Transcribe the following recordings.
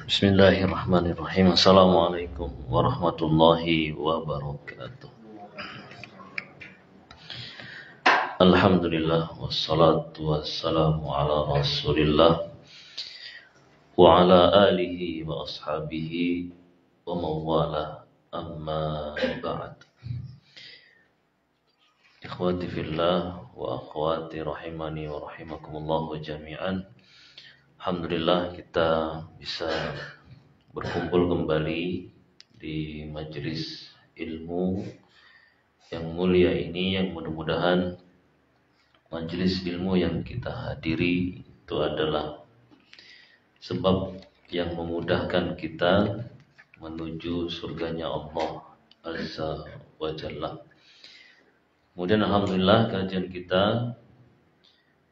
Bismillahirrahmanirrahim. Assalamualaikum warahmatullahi wabarakatuh. Alhamdulillah wassalatu wassalamu ala Rasulillah wa ala alihi wa ashabihi wa mawala amma ba'd. Ikhwati fillah wa akhwati rahimani wa rahimakumullah jami'an. Alhamdulillah kita bisa berkumpul kembali di majelis ilmu yang mulia ini, yang mudah-mudahan majelis ilmu yang kita hadiri itu adalah sebab yang memudahkan kita menuju surganya Allah Azza wa Jalla. Kemudian alhamdulillah kajian kita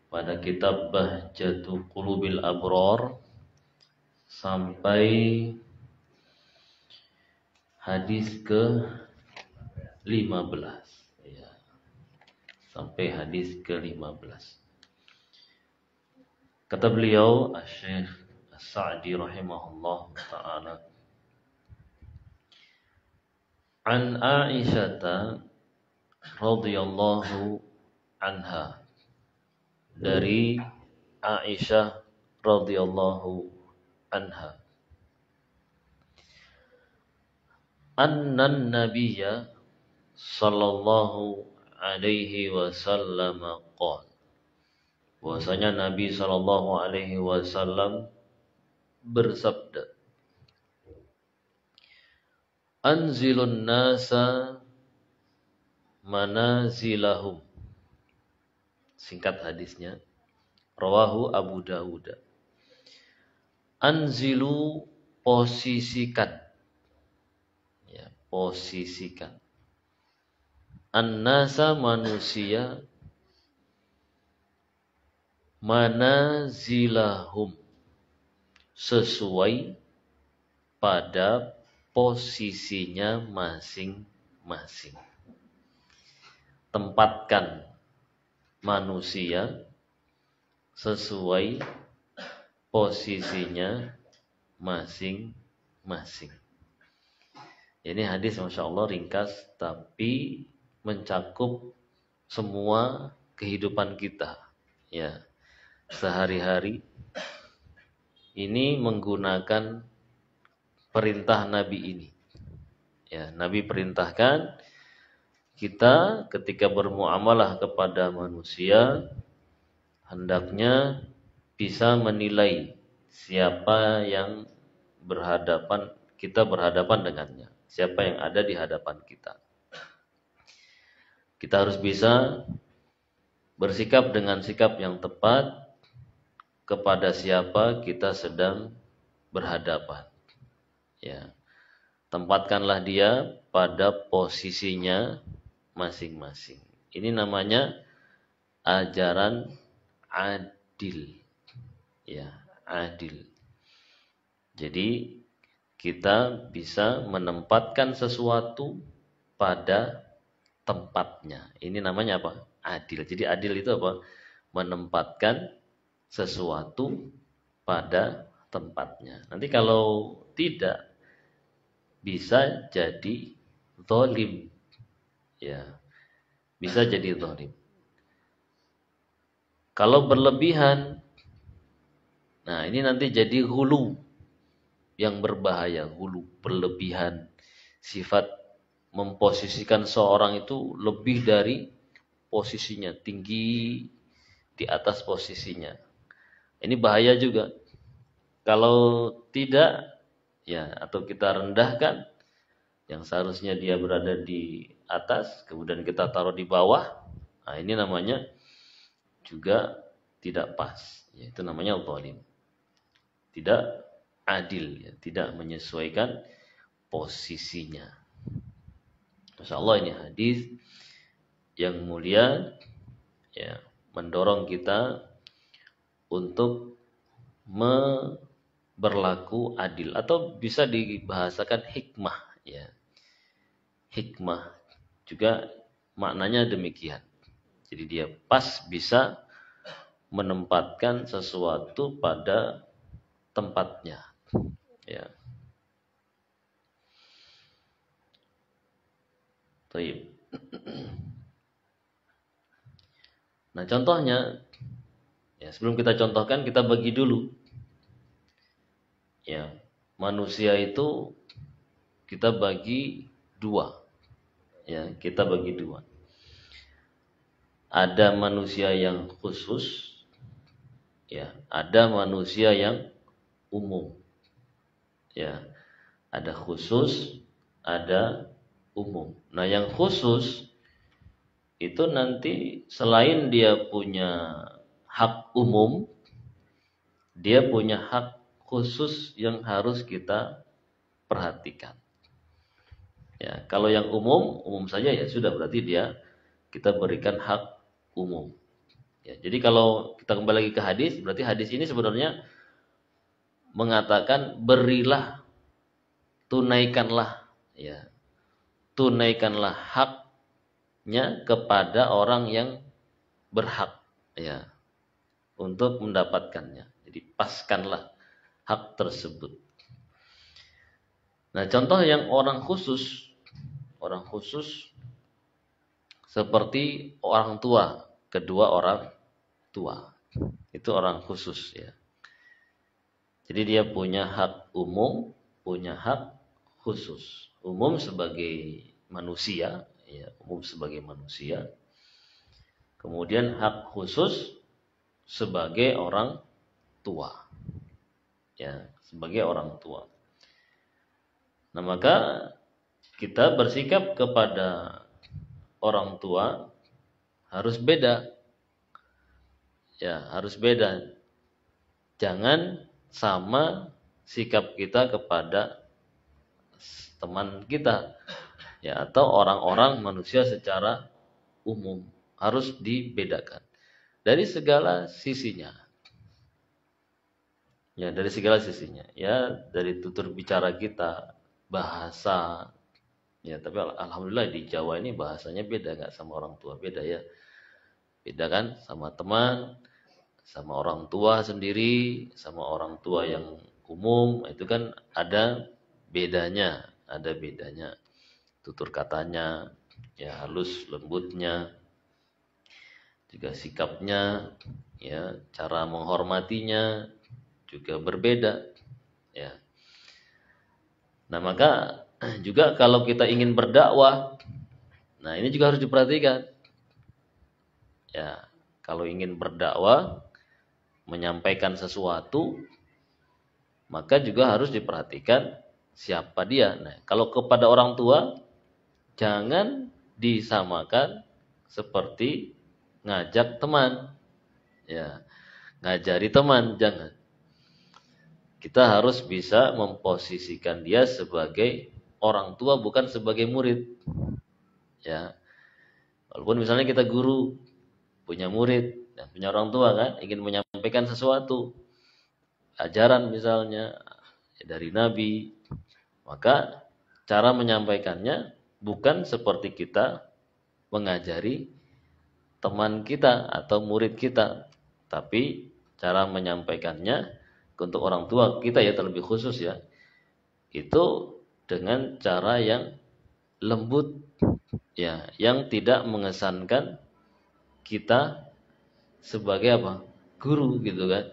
pada kitab Bahjatu Qulubil Abrar sampai hadis ke-15 ya. Sampai hadis ke-15. Kata beliau Asy-Syaikh As-Sa'di rahimahullah taala, An Aisyah radhiyallahu anha, dari Aisyah radhiyallahu anha, annan nabiyya sallallahu alaihi wasallam qala, bahwasanya Nabi sallallahu alaihi wasallam bersabda, anzilun nasa manazilahum. Singkat hadisnya, rawahu Abu Dawud. Anzilu, posisikan, ya, posisikan. An-nasa, manusia, manazilahum, sesuai pada posisinya masing-masing. Tempatkan manusia sesuai posisinya masing-masing. Ini hadis Masya Allah ringkas tapi mencakup semua kehidupan kita ya sehari-hari. Ini menggunakan perintah Nabi ini ya. Nabi perintahkan kita ketika bermuamalah kepada manusia hendaknya bisa menilai siapa yang kita berhadapan dengannya, siapa yang ada di hadapan kita. Kita harus bisa bersikap dengan sikap yang tepat kepada siapa kita sedang berhadapan. Ya. Tempatkanlah dia pada posisinya masing-masing. Ini namanya ajaran adil. Ya, adil. Jadi kita bisa menempatkan sesuatu pada tempatnya. Ini namanya apa? Adil. Jadi adil itu apa? Menempatkan sesuatu pada tempatnya. Nanti kalau tidak, bisa jadi zalim. Ya. Bisa jadi zalim. Kalau berlebihan, nah ini nanti jadi ghulu, yang berbahaya. Ghulu, berlebihan, sifat memposisikan seorang itu lebih dari posisinya, tinggi di atas posisinya. Ini bahaya juga. Kalau tidak, ya, atau kita rendahkan, yang seharusnya dia berada di atas, kemudian kita taruh di bawah, nah ini namanya juga tidak pas, ya, itu namanya zalim. Tidak adil, ya, tidak menyesuaikan posisinya. Masya Allah, ini hadis yang mulia, ya, mendorong kita untuk berlaku adil, atau bisa dibahasakan hikmah, ya. Hikmah juga maknanya demikian. Jadi dia pas bisa menempatkan sesuatu pada tempatnya. Ya. Baik. Nah, contohnya, ya, sebelum kita contohkan, kita bagi dulu. Ya, manusia itu kita bagi dua. Ya, kita bagi dua. Ada manusia yang khusus, ya, ada manusia yang umum. Ya, ada khusus, ada umum. Nah, yang khusus itu nanti selain dia punya hak umum, dia punya hak khusus yang harus kita perhatikan. Ya, kalau yang umum saja ya sudah, berarti dia kita berikan hak umum. Ya, jadi kalau kita kembali lagi ke hadis, berarti hadis ini sebenarnya mengatakan berilah, tunaikanlah, ya, tunaikanlah haknya kepada orang yang berhak, ya, untuk mendapatkannya. Jadi paskanlah hak tersebut. Nah, contoh yang orang khusus seperti orang tua, kedua orang tua. Itu orang khusus, ya. Jadi dia punya hak umum, punya hak khusus. Umum sebagai manusia, ya, umum sebagai manusia. Kemudian hak khusus sebagai orang tua. Ya, sebagai orang tua. Nah, maka kita bersikap kepada orang tua harus beda. Ya, harus beda. Jangan sama sikap kita kepada teman kita, ya, atau orang-orang manusia secara umum. Harus dibedakan dari segala sisinya. Ya, dari segala sisinya. Ya, dari tutur bicara kita, bahasa. Ya, tapi alhamdulillah di Jawa ini bahasanya beda, nggak sama orang tua, beda ya. Beda kan, sama teman, sama orang tua sendiri, sama orang tua yang umum, itu kan ada bedanya, ada bedanya. Tutur katanya, ya, halus lembutnya, juga sikapnya, ya, cara menghormatinya juga berbeda, ya. Nah, maka juga kalau kita ingin berdakwah, nah ini juga harus diperhatikan. Ya, kalau ingin berdakwah, menyampaikan sesuatu, maka juga harus diperhatikan siapa dia. Nah, kalau kepada orang tua, jangan disamakan seperti ngajak teman. Ya, ngajari teman, jangan. Kita harus bisa memposisikan dia sebagai orang tua, bukan sebagai murid. Ya, walaupun misalnya kita guru, punya murid, dan punya orang tua kan, ingin menyampaikan sesuatu, ajaran misalnya dari Nabi, maka cara menyampaikannya bukan seperti kita mengajari teman kita atau murid kita, tapi cara menyampaikannya untuk orang tua kita, ya, terlebih khusus, ya, itu dengan cara yang lembut, ya, yang tidak mengesankan kita sebagai apa? Guru, gitu kan.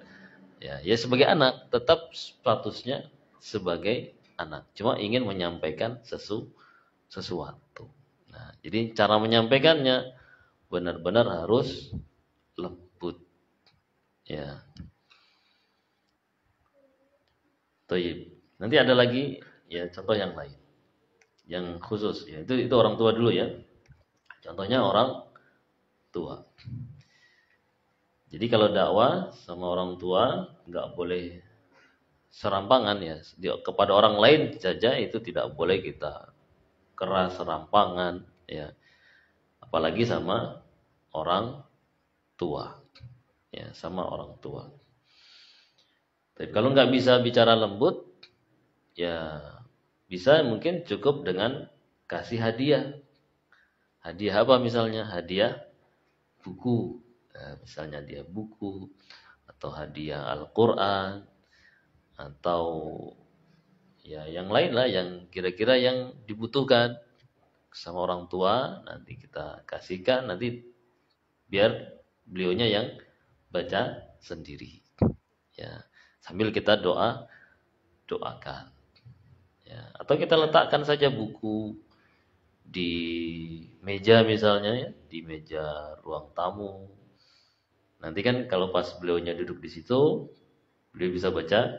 Ya, ya, sebagai anak, tetap statusnya sebagai anak. Cuma ingin menyampaikan sesuatu. Nah, jadi cara menyampaikannya benar-benar harus lembut. Ya. Toyib. Nanti ada lagi, ya, contoh yang lain, yang khusus, ya. Itu orang tua dulu, ya. Contohnya orang tua. Jadi kalau dakwah sama orang tua nggak boleh serampangan, ya. Kepada orang lain saja itu tidak boleh kita keras serampangan, ya. Apalagi sama orang tua, ya, sama orang tua. Tapi kalau nggak bisa bicara lembut, ya, bisa mungkin cukup dengan kasih hadiah. Hadiah apa misalnya? Hadiah buku. Misalnya dia buku atau hadiah Al-Quran atau ya yang lain lah yang kira-kira yang dibutuhkan sama orang tua, nanti kita kasihkan, nanti biar beliaunya yang baca sendiri ya, sambil kita doakan ya, atau kita letakkan saja buku di meja misalnya ya, di meja ruang tamu. Nanti kan kalau pas beliaunya duduk di situ, beliau bisa baca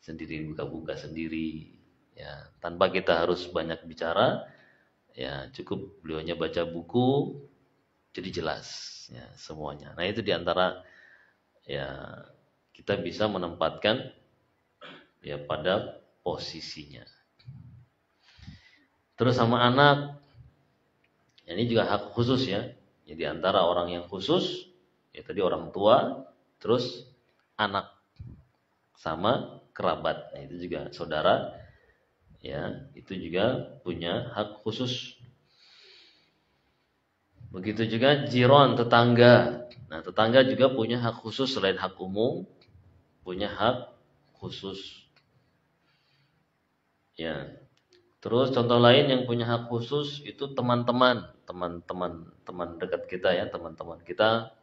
sendiri, buka-buka sendiri ya, tanpa kita harus banyak bicara ya, cukup beliaunya baca buku jadi jelas ya semuanya. Nah, itu diantara ya kita bisa menempatkan ya pada posisinya. Terus sama anak, ini juga hak khusus ya. Jadi antara orang yang khusus, ya tadi orang tua, terus anak sama kerabat. Nah, itu juga saudara, ya itu juga punya hak khusus. Begitu juga jiron, tetangga. Nah, tetangga juga punya hak khusus selain hak umum, punya hak khusus. Ya. Terus contoh lain yang punya hak khusus itu teman-teman dekat kita ya, teman-teman kita.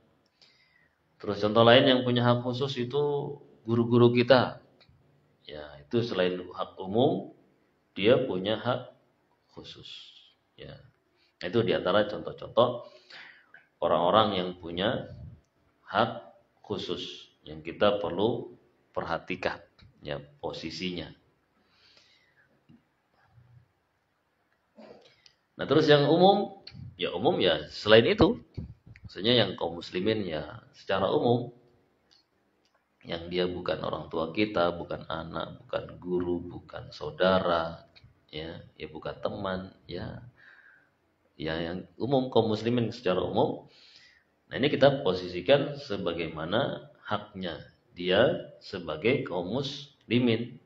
Terus contoh lain yang punya hak khusus itu guru-guru kita. Ya, itu selain hak umum, dia punya hak khusus. Ya. Nah, itu diantara contoh-contoh orang-orang yang punya hak khusus yang kita perlu perhatikan ya posisinya. Nah, terus yang umum ya selain itu, maksudnya yang kaum muslimin ya secara umum, yang dia bukan orang tua kita, bukan anak, bukan guru, bukan saudara, ya bukan teman, ya yang umum kaum muslimin secara umum. Nah, ini kita posisikan sebagaimana haknya dia sebagai kaum muslimin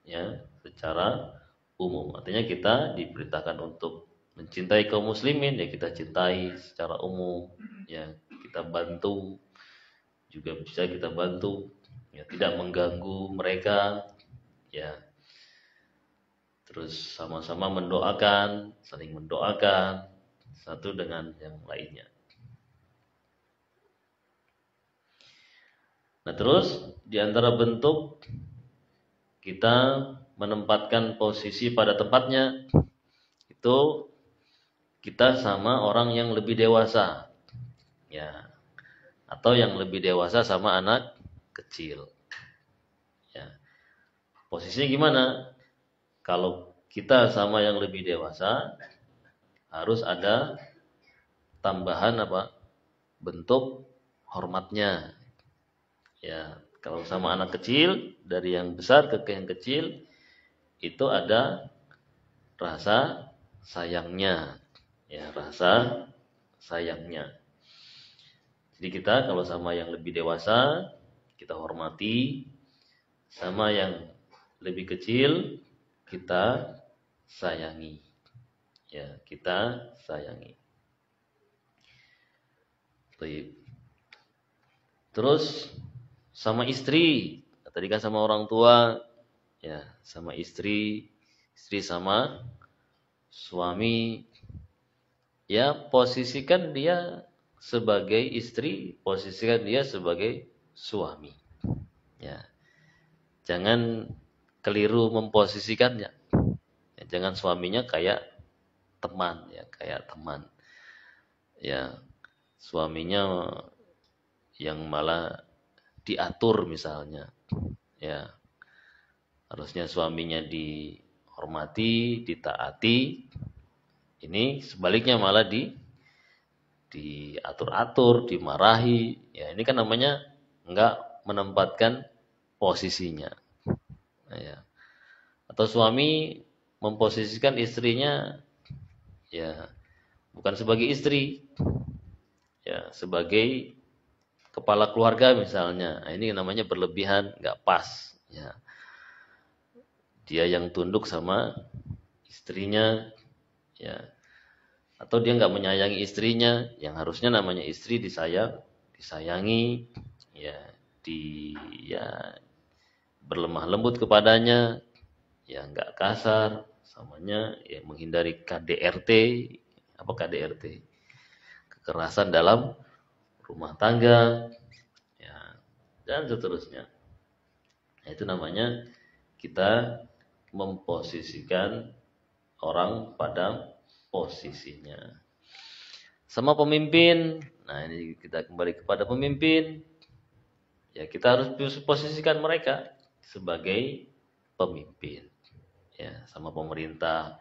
ya secara umum. Artinya kita diperintahkan untuk mencintai kaum muslimin, ya kita cintai secara umum, ya kita bantu juga bisa kita bantu, ya tidak mengganggu mereka, ya. Terus sama-sama mendoakan, saling mendoakan satu dengan yang lainnya. Nah, terus di antara bentuk kita menempatkan posisi pada tempatnya itu kita sama orang yang lebih dewasa. Ya. Atau yang lebih dewasa sama anak kecil. Ya. Posisinya gimana? Kalau kita sama yang lebih dewasa harus ada tambahan apa? Bentuk hormatnya. Ya, kalau sama anak kecil dari yang besar ke yang kecil itu ada rasa sayangnya. Ya, rasa sayangnya. Jadi kita kalau sama yang lebih dewasa kita hormati, sama yang lebih kecil kita sayangi. Ya, kita sayangi. Baik. Terus sama istri, tadi kan sama orang tua, ya, sama istri sama suami. Ya, posisikan dia sebagai istri, posisikan dia sebagai suami. Ya. Jangan keliru memposisikannya. Ya, jangan suaminya kayak teman ya, kayak teman. Ya, suaminya yang malah diatur misalnya. Ya. Harusnya suaminya dihormati, ditaati. Ini sebaliknya malah diatur-atur, dimarahi. Ya, ini kan namanya enggak menempatkan posisinya. Nah, ya. Atau suami memposisikan istrinya ya bukan sebagai istri, ya sebagai kepala keluarga misalnya. Nah, ini namanya berlebihan, enggak pas. Ya. Dia yang tunduk sama istrinya, ya. Atau dia enggak menyayangi istrinya, yang harusnya namanya istri disayang, disayangi, ya ya berlemah lembut kepadanya, ya nggak kasar, samanya ya menghindari KDRT. Apa KDRT? Kekerasan dalam rumah tangga, ya dan seterusnya. Nah, itu namanya kita memposisikan orang pada posisinya. Sama pemimpin, nah ini kita kembali kepada pemimpin. Ya kita harus posisikan mereka sebagai pemimpin. Ya, sama pemerintah,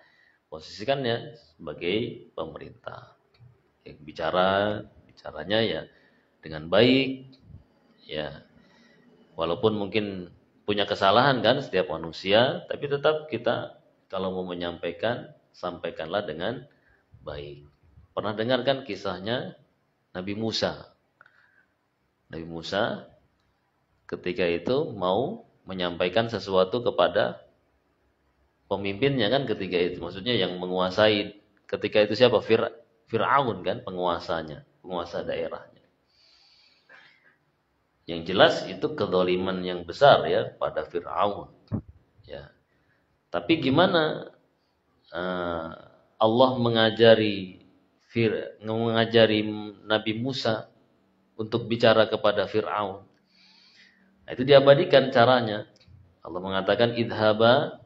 posisikannya sebagai pemerintah. Ya, bicaranya ya dengan baik, ya. Walaupun mungkin punya kesalahan kan setiap manusia, tapi tetap kita kalau mau menyampaikan, sampaikanlah dengan baik. Pernah dengar kan kisahnya Nabi Musa? Nabi Musa ketika itu mau menyampaikan sesuatu kepada pemimpinnya kan ketika itu. Maksudnya yang menguasai ketika itu siapa? Fir'aun kan penguasanya, penguasa daerahnya. Yang jelas itu kezaliman yang besar ya pada Fir'aun. Ya. Tapi gimana Allah mengajari Nabi Musa untuk bicara kepada Fir'aun. Nah, itu diabadikan caranya. Allah mengatakan idhaba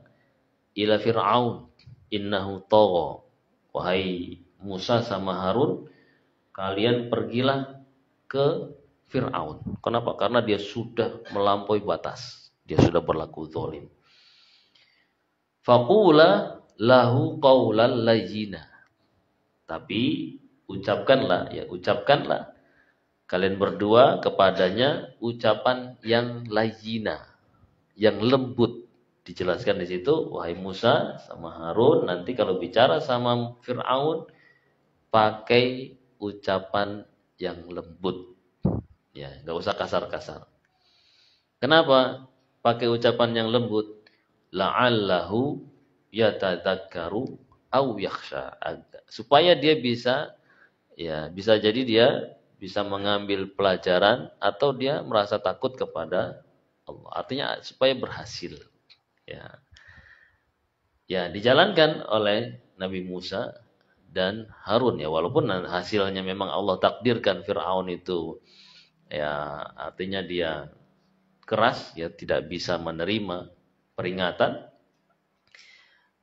ila Fir'aun innahu tagha. Wahai Musa sama Harun, kalian pergilah ke Fir'aun. Kenapa? Karena dia sudah melampaui batas. Dia sudah berlaku zalim. Faqula lahu qawlan layyina. Tapi ucapkanlah kalian berdua kepadanya ucapan yang layyina, yang lembut. Dijelaskan di situ, wahai Musa sama Harun, nanti kalau bicara sama Fir'aun pakai ucapan yang lembut. Ya, enggak usah kasar-kasar. Kenapa? Pakai ucapan yang lembut. La'allahu yatadzakkaru aw yakhsha. Supaya dia bisa jadi dia bisa mengambil pelajaran atau dia merasa takut kepada Allah. Artinya supaya berhasil. Ya. Ya, dijalankan oleh Nabi Musa dan Harun ya, walaupun hasilnya memang Allah takdirkan Firaun itu ya artinya dia keras ya, tidak bisa menerima peringatan.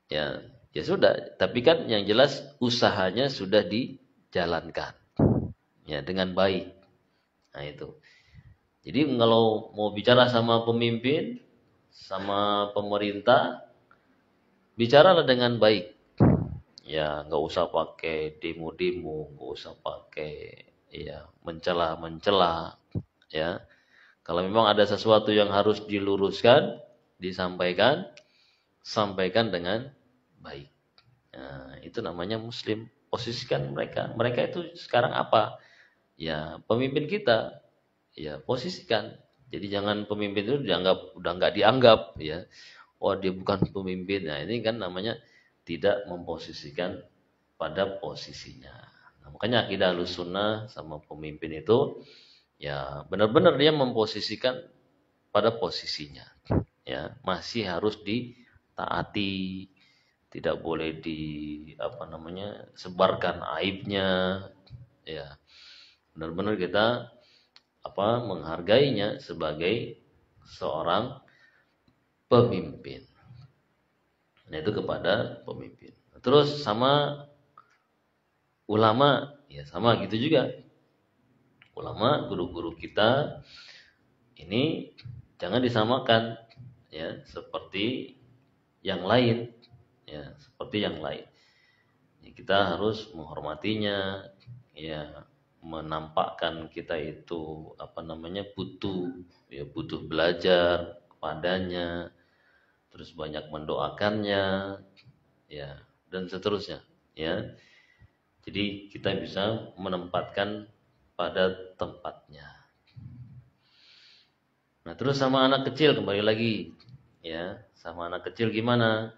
Ya, ya sudah, tapi kan yang jelas usahanya sudah dijalankan. Ya, dengan baik. Nah, itu. Jadi kalau mau bicara sama pemimpin, sama pemerintah, bicaralah dengan baik. Ya, nggak usah pakai demo-demo, nggak usah pakai ya mencela-mencela. Ya, kalau memang ada sesuatu yang harus diluruskan, disampaikan, sampaikan dengan baik. Nah, itu namanya Muslim. Posisikan mereka. Mereka itu sekarang apa? Ya, pemimpin kita. Ya, posisikan. Jadi jangan pemimpin itu udah nggak dianggap ya. Oh, dia bukan pemimpin. Nah, ini kan namanya tidak memposisikan pada posisinya. Nah, makanya akidah Ahlussunnah sama pemimpin itu ya benar-benar dia memposisikan pada posisinya. Ya, masih harus ditaati, tidak boleh sebarkan aibnya. Ya, benar-benar kita menghargainya sebagai seorang pemimpin. Nah, itu kepada pemimpin. Terus sama ulama, ya sama gitu juga. Ulama, guru-guru kita ini jangan disamakan ya seperti yang lain, ya seperti yang lain. Ya, kita harus menghormatinya, ya menampakkan kita itu butuh belajar kepadanya, terus banyak mendoakannya, ya dan seterusnya, ya. Jadi kita bisa menempatkan pada tempatnya. Nah, terus sama anak kecil kembali lagi, ya sama anak kecil gimana?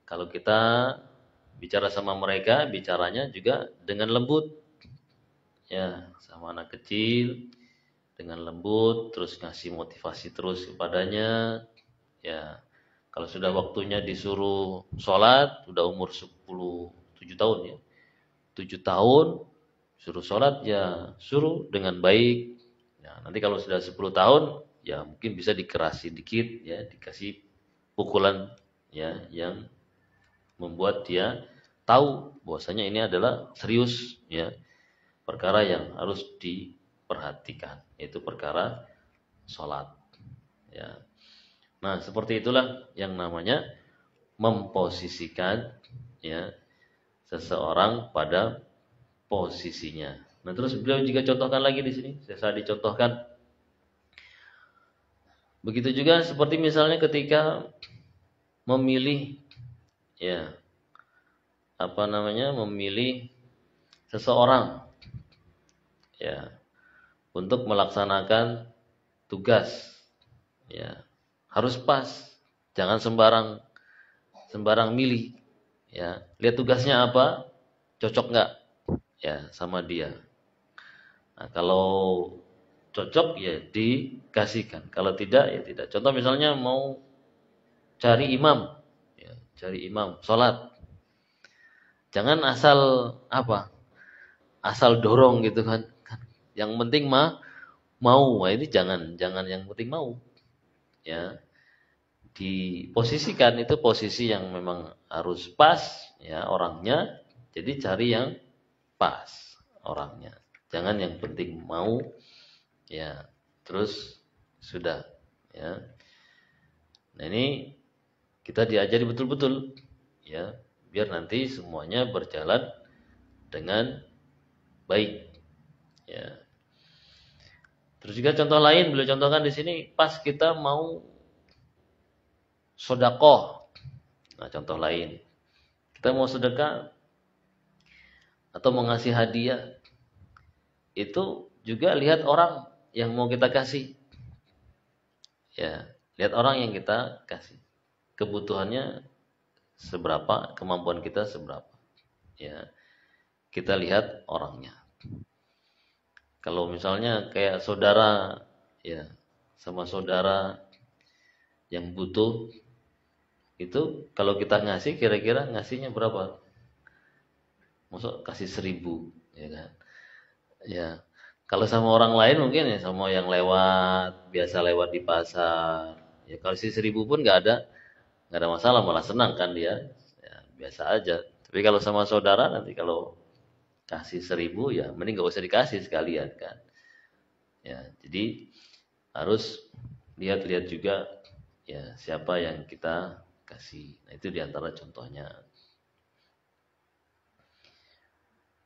Kalau kita bicara sama mereka, bicaranya juga dengan lembut, ya sama anak kecil dengan lembut, terus ngasih motivasi terus kepadanya. Ya, kalau sudah waktunya disuruh sholat, udah umur 7 tahun ya, 7 tahun suruh sholat ya suruh dengan baik. Ya, nanti kalau sudah 10 tahun ya mungkin bisa dikerasi dikit ya, dikasih pukulan ya yang membuat dia tahu bahwasanya ini adalah serius ya, perkara yang harus diperhatikan, yaitu perkara sholat ya. Nah, seperti itulah yang namanya memposisikan ya seseorang pada posisinya. Nah, terus beliau juga contohkan lagi di sini, saya dicontohkan. Begitu juga seperti misalnya ketika memilih ya, apa namanya? Memilih seseorang ya untuk melaksanakan tugas ya. Harus pas. Jangan sembarang sembarang milih ya. Lihat tugasnya apa? Cocok nggak ya sama dia. Nah, kalau cocok ya dikasihkan. Kalau tidak ya tidak. Contoh misalnya mau cari imam, ya, cari imam sholat. Jangan asal apa? Asal dorong gitu kan. Yang penting mah mau. Nah, ini jangan yang penting mau. Ya, diposisikan itu posisi yang memang harus pas ya orangnya. Jadi cari yang pas orangnya. Jangan yang penting mau ya. Terus sudah ya. Nah, ini kita diajari betul-betul ya, biar nanti semuanya berjalan dengan baik ya. Terus juga contoh lain beliau contohkan di sini pas kita mau sedekah. Nah, contoh lain, kita mau sedekah atau mau ngasih hadiah, itu juga lihat orang yang mau kita kasih. Ya, lihat orang yang kita kasih. Kebutuhannya seberapa, kemampuan kita seberapa. Ya, kita lihat orangnya. Kalau misalnya kayak saudara ya, sama saudara yang butuh itu kalau kita ngasih kira-kira ngasihnya berapa? Masuk kasih 1.000 ya kan? Ya. Kalau sama orang lain mungkin ya sama yang lewat, biasa lewat di pasar. Ya kalau sih 1.000 pun nggak ada masalah, malah senang kan dia. Ya, biasa aja. Tapi kalau sama saudara nanti kalau kasih 1.000 ya mending nggak usah dikasih sekalian kan. Ya, jadi harus lihat-lihat juga ya siapa yang kita kasih. Nah, itu diantara contohnya.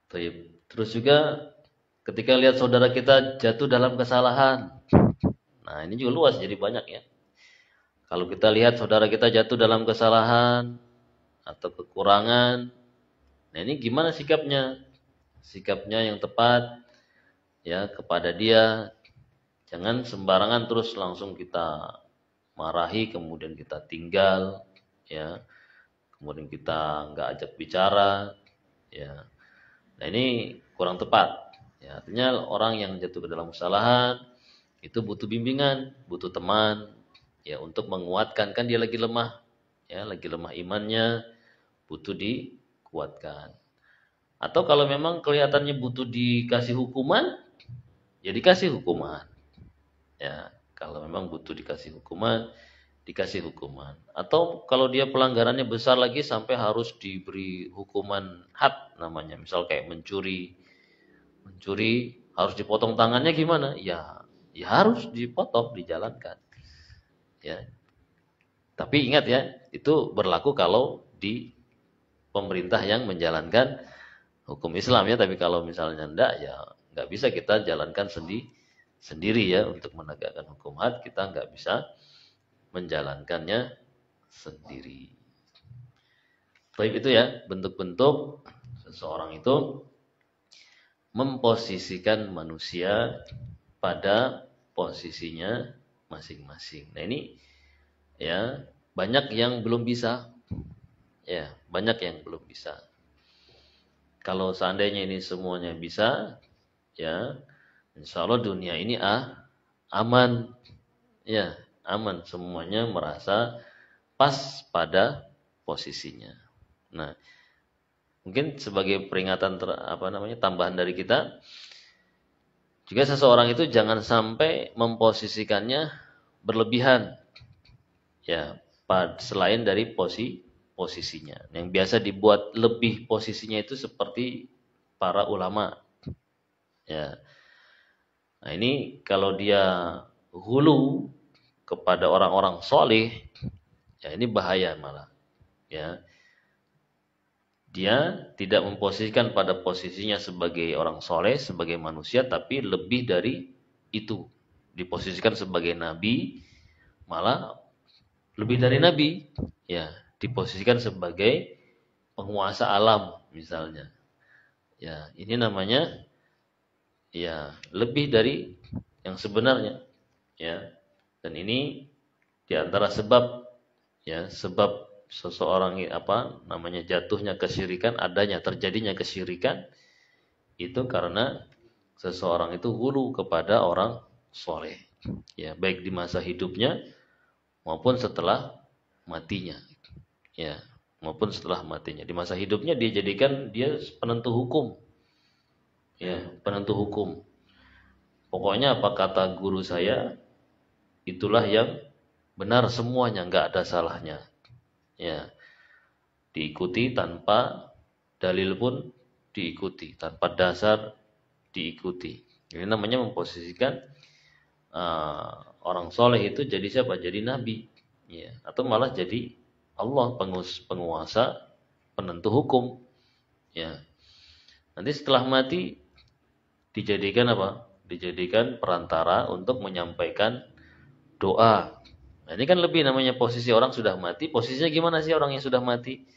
Terus juga ketika lihat saudara kita jatuh dalam kesalahan. Nah, ini juga luas jadi banyak ya. Kalau kita lihat saudara kita jatuh dalam kesalahan atau kekurangan, nah ini gimana sikapnya? Sikapnya yang tepat ya kepada dia. Jangan sembarangan terus langsung kita marahi kemudian kita tinggal ya. Kemudian kita nggak ajak bicara ya. Nah, ini kurang tepat. Ya, artinya orang yang jatuh ke dalam kesalahan itu butuh bimbingan, butuh teman ya untuk menguatkan, kan dia lagi lemah ya, lagi lemah imannya, butuh dikuatkan. Atau kalau memang kelihatannya butuh dikasih hukuman, ya dikasih hukuman. Ya, kalau memang butuh dikasih hukuman, dikasih hukuman. Atau kalau dia pelanggarannya besar lagi sampai harus diberi hukuman had namanya, misal kayak mencuri. Mencuri harus dipotong tangannya gimana? Ya, ya harus dipotong, dijalankan. Ya. Tapi ingat ya, itu berlaku kalau di pemerintah yang menjalankan hukum Islam ya, tapi kalau misalnya enggak ya enggak bisa kita jalankan sendiri ya untuk menegakkan hukum had, kita enggak bisa menjalankannya sendiri. Baik, itu ya bentuk-bentuk seseorang itu memposisikan manusia pada posisinya masing-masing. Nah, ini ya banyak yang belum bisa. Ya, banyak yang belum bisa. Kalau seandainya ini semuanya bisa, ya insya Allah dunia ini aman, ya, aman, semuanya merasa pas pada posisinya. Nah, mungkin sebagai peringatan tambahan dari kita, juga seseorang itu jangan sampai memposisikannya berlebihan, ya, selain dari posisinya. Yang biasa dibuat lebih posisinya itu seperti para ulama, ya. Nah, ini kalau dia hulu kepada orang-orang soleh, ya ini bahaya malah, ya. Dia tidak memposisikan pada posisinya sebagai orang soleh, sebagai manusia, tapi lebih dari itu. Diposisikan sebagai nabi, malah lebih dari nabi. Ya, diposisikan sebagai penguasa alam misalnya. Ya, ini namanya ya lebih dari yang sebenarnya. Ya, dan ini diantara sebab, ya, sebab seseorang jatuhnya kesyirikan, terjadinya kesyirikan itu karena seseorang itu hulu kepada orang soleh, ya, baik di masa hidupnya maupun setelah matinya, ya, maupun setelah matinya. Di masa hidupnya dia jadikan dia penentu hukum, ya, penentu hukum. Pokoknya apa kata guru saya itulah yang benar semuanya, nggak ada salahnya, ya, diikuti tanpa dalil pun diikuti, tanpa dasar diikuti. Ini namanya memposisikan orang soleh itu jadi siapa? Jadi nabi, ya, atau malah jadi Allah, penguasa, penentu hukum, ya. Nanti setelah mati dijadikan apa? Dijadikan perantara untuk menyampaikan doa. Nah, ini kan lebih namanya posisi orang sudah mati. Posisinya gimana sih orang yang sudah mati?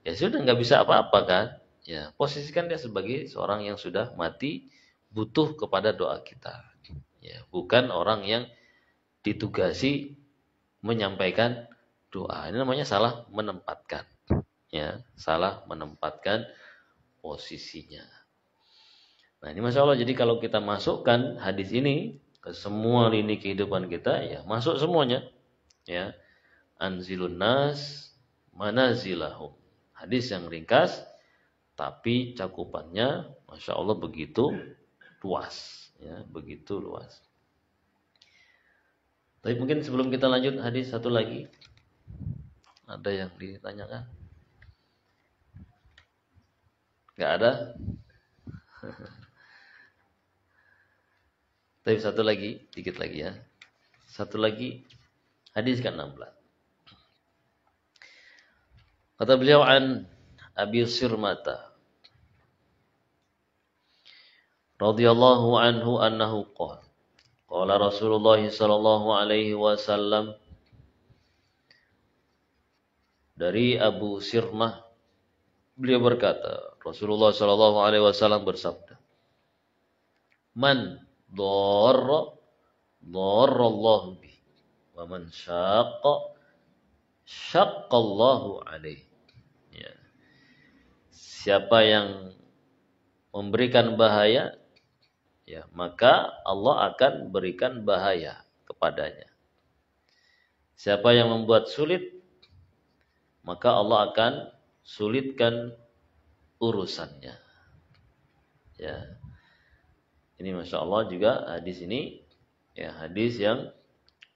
Ya sudah nggak bisa apa-apa kan? Ya, posisikan dia sebagai seorang yang sudah mati, butuh kepada doa kita. Ya, bukan orang yang ditugasi menyampaikan doa. Ini namanya salah menempatkan. Ya, salah menempatkan posisinya. Nah, ini Masya Allah. Jadi kalau kita masukkan hadis ini ke semua lini kehidupan kita, ya masuk semuanya. Ya, anzilun nas manazilahum. Hadis yang ringkas, tapi cakupannya Masya Allah begitu luas, ya, begitu luas. Tapi mungkin sebelum kita lanjut hadis satu lagi, ada yang ditanyakan? Gak ada? Tapi satu lagi, dikit lagi ya. Satu lagi, hadis ke-16. Kata beliau an Abi Sirmata radhiyallahu anhu annahu qala qala Rasulullah sallallahu alaihi wasallam, dari Abu Sirmah beliau berkata, Rasulullah sallallahu alaihi wasallam bersabda, man dharra dharrallahu bih wa man syaqqa syaqqallahu alaihi. Ya. Siapa yang memberikan bahaya, ya, maka Allah akan berikan bahaya kepadanya. Siapa yang membuat sulit, maka Allah akan sulitkan urusannya. Ya. Ini Masya Allah juga hadis ini, ya, hadis yang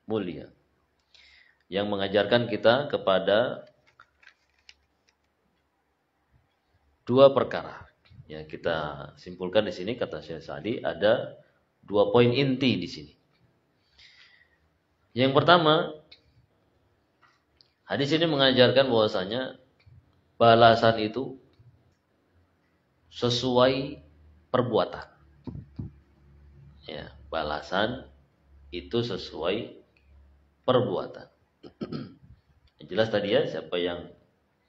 mulia, yang mengajarkan kita kepada dua perkara. Ya, kita simpulkan di sini kata Syekh Sa'di ada dua poin inti di sini. Yang pertama, hadis ini mengajarkan bahwasanya balasan itu sesuai perbuatan. Ya, balasan itu sesuai perbuatan. Yang jelas tadi ya, siapa yang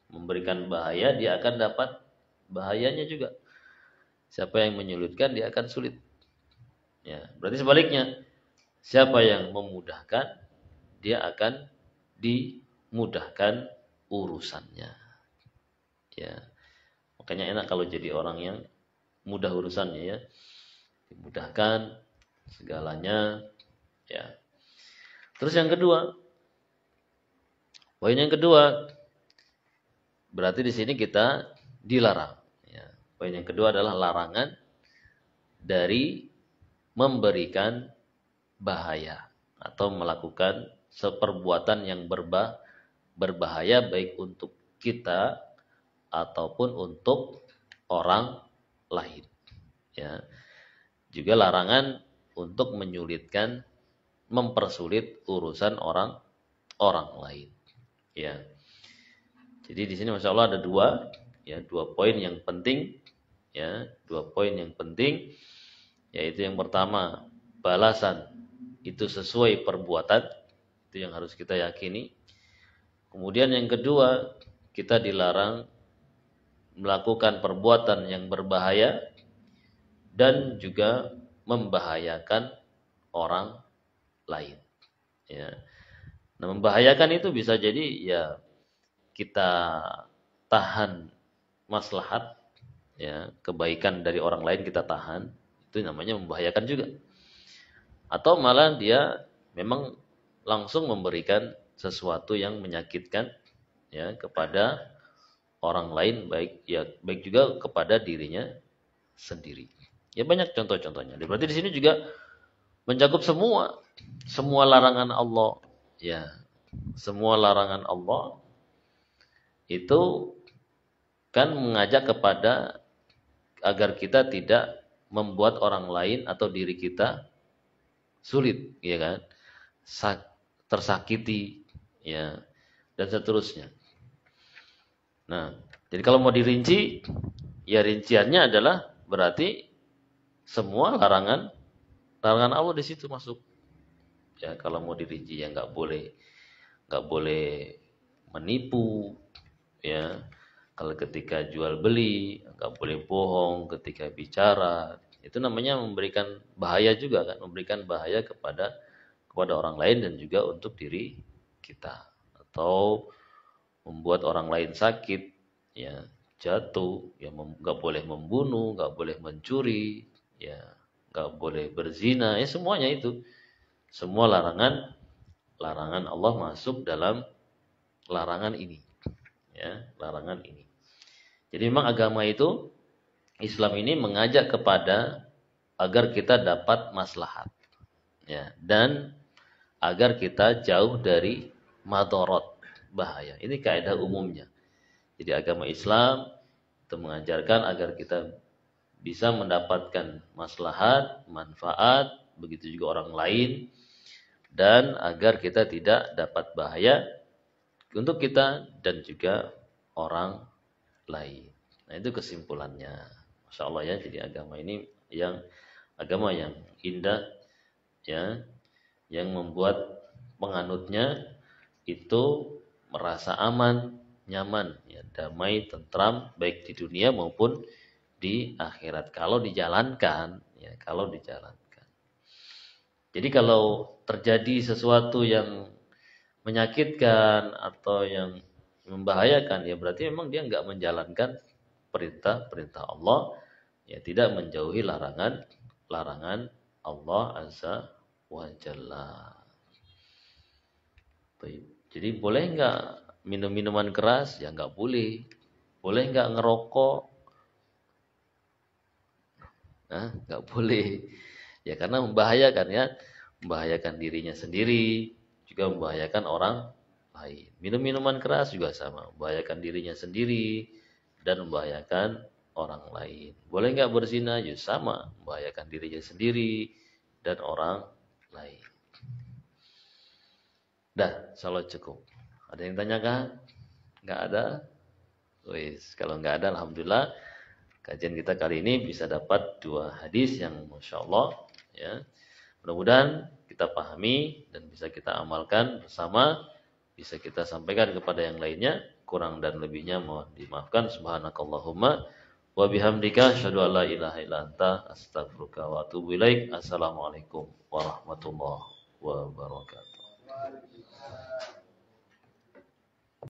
memberikan bahaya dia akan dapat bahayanya juga. Siapa yang menyulitkan dia akan sulit. Ya, berarti sebaliknya, siapa yang memudahkan dia akan dimudahkan urusannya. Ya. Makanya enak kalau jadi orang yang mudah urusannya, ya. Dimudahkan segalanya, Ya. Terus yang kedua, poin yang kedua, berarti di sini kita dilarang. Ya. Poin yang kedua adalah larangan dari memberikan bahaya atau melakukan seperbuatan yang berbahaya baik untuk kita ataupun untuk orang lain. Ya. Juga larangan untuk menyulitkan, mempersulit urusan orang lain. Ya. Jadi di sini masya Allah ada dua poin yang penting, ya, 2 poin yang penting, yaitu yang pertama balasan itu sesuai perbuatan, itu yang harus kita yakini. Kemudian yang kedua, kita dilarang melakukan perbuatan yang berbahaya dan juga membahayakan orang lain. Ya. Nah, membahayakan itu bisa jadi ya kita tahan maslahat, ya, kebaikan dari orang lain kita tahan, itu namanya membahayakan juga. Atau malah dia memang langsung memberikan sesuatu yang menyakitkan, ya, kepada orang lain, baik juga kepada dirinya sendiri. Ya banyak contoh-contohnya. Berarti di sini juga mencakup semua larangan Allah, ya. Semua larangan Allah itu kan mengajak kepada agar kita tidak membuat orang lain atau diri kita sulit, ya kan? Tersakiti, ya, dan seterusnya. Nah, jadi kalau mau dirinci, ya rinciannya adalah berarti semua larangan Allah di situ masuk. Ya, kalau mau dirinci ya nggak boleh menipu, ya. Kalau ketika jual beli nggak boleh bohong ketika bicara, itu namanya memberikan bahaya juga kan, memberikan bahaya kepada orang lain dan juga untuk diri kita, atau membuat orang lain sakit, ya, jatuh, ya, nggak boleh membunuh, nggak boleh mencuri, ya, nggak boleh berzina, ya semuanya itu, semua larangan Allah masuk dalam larangan ini, ya, larangan ini. Jadi memang agama itu, Islam ini mengajak kepada agar kita dapat maslahat, ya, dan agar kita jauh dari madorot, bahaya. Ini kaidah umumnya. Jadi agama Islam itu mengajarkan agar kita bisa mendapatkan maslahat, manfaat, begitu juga orang lain, dan agar kita tidak dapat bahaya untuk kita dan juga orang lain. Nah, itu kesimpulannya. Masya Allah ya, jadi agama ini agama yang indah, ya, yang membuat penganutnya itu merasa aman, nyaman, ya, damai, tentram, baik di dunia maupun di akhirat. Kalau dijalankan, ya, kalau dijalankan. Jadi kalau terjadi sesuatu yang menyakitkan atau yang membahayakan, ya berarti memang dia nggak menjalankan perintah Allah, ya, tidak menjauhi larangan Allah Azza wa Jalla. Jadi boleh nggak minum minuman keras? Ya nggak boleh. Boleh nggak ngerokok? Nah, nggak boleh. Ya karena membahayakan, ya, membahayakan dirinya sendiri, juga membahayakan orang lain. Minum minuman keras juga sama, membahayakan dirinya sendiri dan membahayakan orang lain. Boleh nggak berzina? Ya sama, membahayakan dirinya sendiri dan orang lain. Dah, salat cukup. Ada yang tanyakan? Nggak ada? Wis, kalau nggak ada, alhamdulillah kajian kita kali ini bisa dapat 2 hadis yang masya Allah, ya. Mudah-mudahan kita pahami dan bisa kita amalkan bersama, bisa kita sampaikan kepada yang lainnya. Kurang dan lebihnya mohon dimaafkan. Subhanakallahumma wa bihamdika asyhadu an la ilaha illa anta astaghfiruka wa atubu ilaik. Assalamualaikum warahmatullahi wabarakatuh.